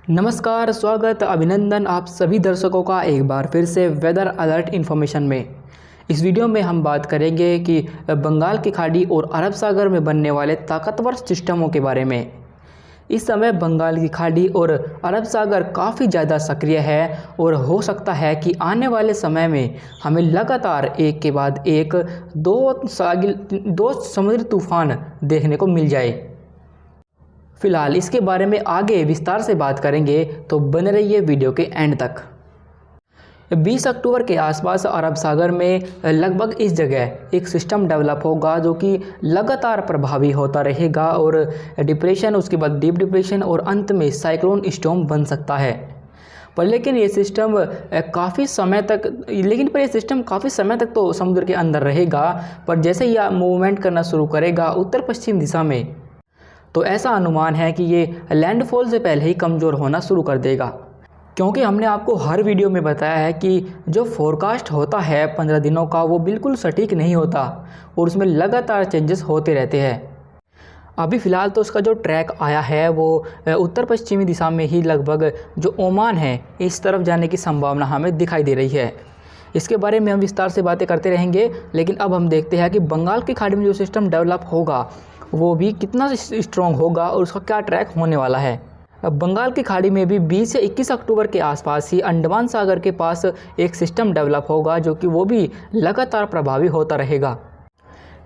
नमस्कार, स्वागत, अभिनंदन आप सभी दर्शकों का एक बार फिर से वेदर अलर्ट इन्फॉर्मेशन में। इस वीडियो में हम बात करेंगे कि बंगाल की खाड़ी और अरब सागर में बनने वाले ताकतवर सिस्टमों के बारे में। इस समय बंगाल की खाड़ी और अरब सागर काफ़ी ज़्यादा सक्रिय है और हो सकता है कि आने वाले समय में हमें लगातार एक के बाद एक दो समुद्री तूफान देखने को मिल जाए। फिलहाल इसके बारे में आगे विस्तार से बात करेंगे, तो बने रहिए वीडियो के एंड तक। 20 अक्टूबर के आसपास अरब सागर में लगभग इस जगह एक सिस्टम डेवलप होगा जो कि लगातार प्रभावी होता रहेगा और डिप्रेशन, उसके बाद डीप डिप्रेशन और अंत में साइक्लोन स्टॉर्म बन सकता है। लेकिन ये सिस्टम काफ़ी समय तक तो समुद्र के अंदर रहेगा, पर जैसे ही मूवमेंट करना शुरू करेगा उत्तर पश्चिम दिशा में, तो ऐसा अनुमान है कि ये लैंडफॉल से पहले ही कमज़ोर होना शुरू कर देगा। क्योंकि हमने आपको हर वीडियो में बताया है कि जो फोरकास्ट होता है 15 दिनों का, वो बिल्कुल सटीक नहीं होता और उसमें लगातार चेंजेस होते रहते हैं। अभी फ़िलहाल तो उसका जो ट्रैक आया है वो उत्तर पश्चिमी दिशा में ही लगभग जो ओमान है इस तरफ जाने की संभावना हमें दिखाई दे रही है। इसके बारे में हम विस्तार से बातें करते रहेंगे, लेकिन अब हम देखते हैं कि बंगाल की खाड़ी में जो सिस्टम डेवलप होगा वो भी कितना स्ट्रॉन्ग होगा और उसका क्या ट्रैक होने वाला है। अब बंगाल की खाड़ी में भी 20 से 21 अक्टूबर के आसपास ही अंडमान सागर के पास एक सिस्टम डेवलप होगा जो कि वो भी लगातार प्रभावी होता रहेगा।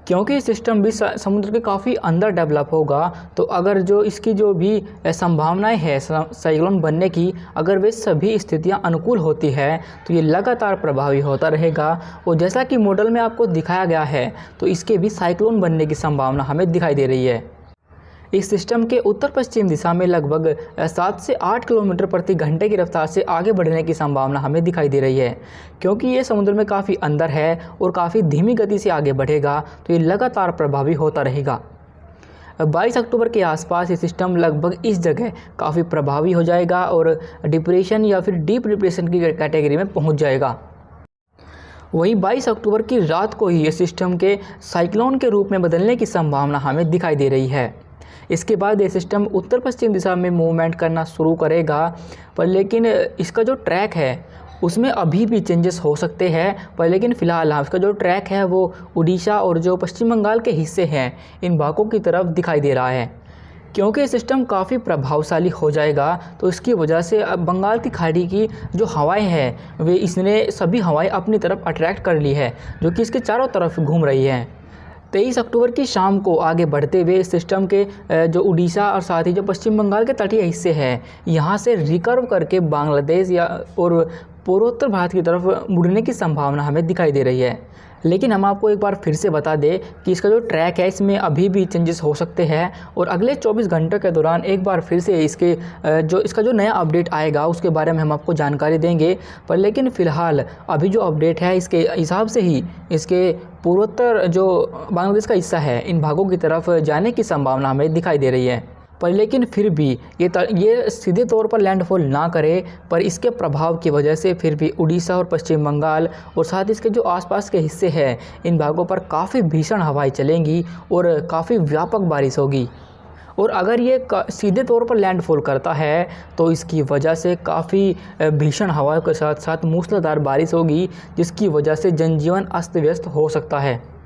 क्योंकि ये सिस्टम भी समुद्र के काफ़ी अंदर डेवलप होगा, तो अगर जो इसकी जो भी संभावनाएं है साइक्लोन बनने की, अगर वे सभी स्थितियां अनुकूल होती है तो ये लगातार प्रभावी होता रहेगा। और जैसा कि मॉडल में आपको दिखाया गया है, तो इसके भी साइक्लोन बनने की संभावना हमें दिखाई दे रही है। इस सिस्टम के उत्तर पश्चिम दिशा में लगभग 7 से 8 किलोमीटर प्रति घंटे की रफ्तार से आगे बढ़ने की संभावना हमें दिखाई दे रही है। क्योंकि ये समुद्र में काफ़ी अंदर है और काफ़ी धीमी गति से आगे बढ़ेगा, तो ये लगातार प्रभावी होता रहेगा। 22 अक्टूबर के आसपास ये सिस्टम लगभग इस जगह काफ़ी प्रभावी हो जाएगा और डिप्रेशन या फिर डीप डिप्रेशन की कैटेगरी में पहुँच जाएगा। वहीं 22 अक्टूबर की रात को ही ये सिस्टम के साइक्लोन के रूप में बदलने की संभावना हमें दिखाई दे रही है। इसके बाद ये सिस्टम उत्तर पश्चिम दिशा में मूवमेंट करना शुरू करेगा, लेकिन इसका जो ट्रैक है उसमें अभी भी चेंजेस हो सकते हैं। लेकिन फ़िलहाल इसका जो ट्रैक है वो उड़ीसा और जो पश्चिम बंगाल के हिस्से हैं इन भागों की तरफ दिखाई दे रहा है। क्योंकि ये सिस्टम काफ़ी प्रभावशाली हो जाएगा, तो इसकी वजह से अब बंगाल की खाड़ी की जो हवाएं हैं वे इसने सभी हवाएं अपनी तरफ अट्रैक्ट कर ली है, जो कि इसके चारों तरफ घूम रही हैं। 23 अक्टूबर की शाम को आगे बढ़ते हुए सिस्टम के जो उड़ीसा और साथ ही जो पश्चिम बंगाल के तटीय हिस्से हैं यहाँ से रिकर्व करके बांग्लादेश और पूर्वोत्तर भारत की तरफ मुड़ने की संभावना हमें दिखाई दे रही है। लेकिन हम आपको एक बार फिर से बता दें कि इसका जो ट्रैक है इसमें अभी भी चेंजेस हो सकते हैं और अगले 24 घंटों के दौरान एक बार फिर से इसका जो नया अपडेट आएगा उसके बारे में हम आपको जानकारी देंगे। लेकिन फ़िलहाल अभी जो अपडेट है इसके हिसाब से ही इसके पूर्वोत्तर जो बांग्लादेश का हिस्सा है इन भागों की तरफ जाने की संभावना हमें दिखाई दे रही है। लेकिन फिर भी ये सीधे तौर पर लैंडफॉल ना करे, पर इसके प्रभाव की वजह से फिर भी उड़ीसा और पश्चिम बंगाल और साथ इसके जो आसपास के हिस्से हैं इन भागों पर काफ़ी भीषण हवाएं चलेंगी और काफ़ी व्यापक बारिश होगी। और अगर ये सीधे तौर पर लैंडफॉल करता है तो इसकी वजह से काफ़ी भीषण हवाओं के साथ साथ मूसलाधार बारिश होगी, जिसकी वजह से जनजीवन अस्त व्यस्त हो सकता है।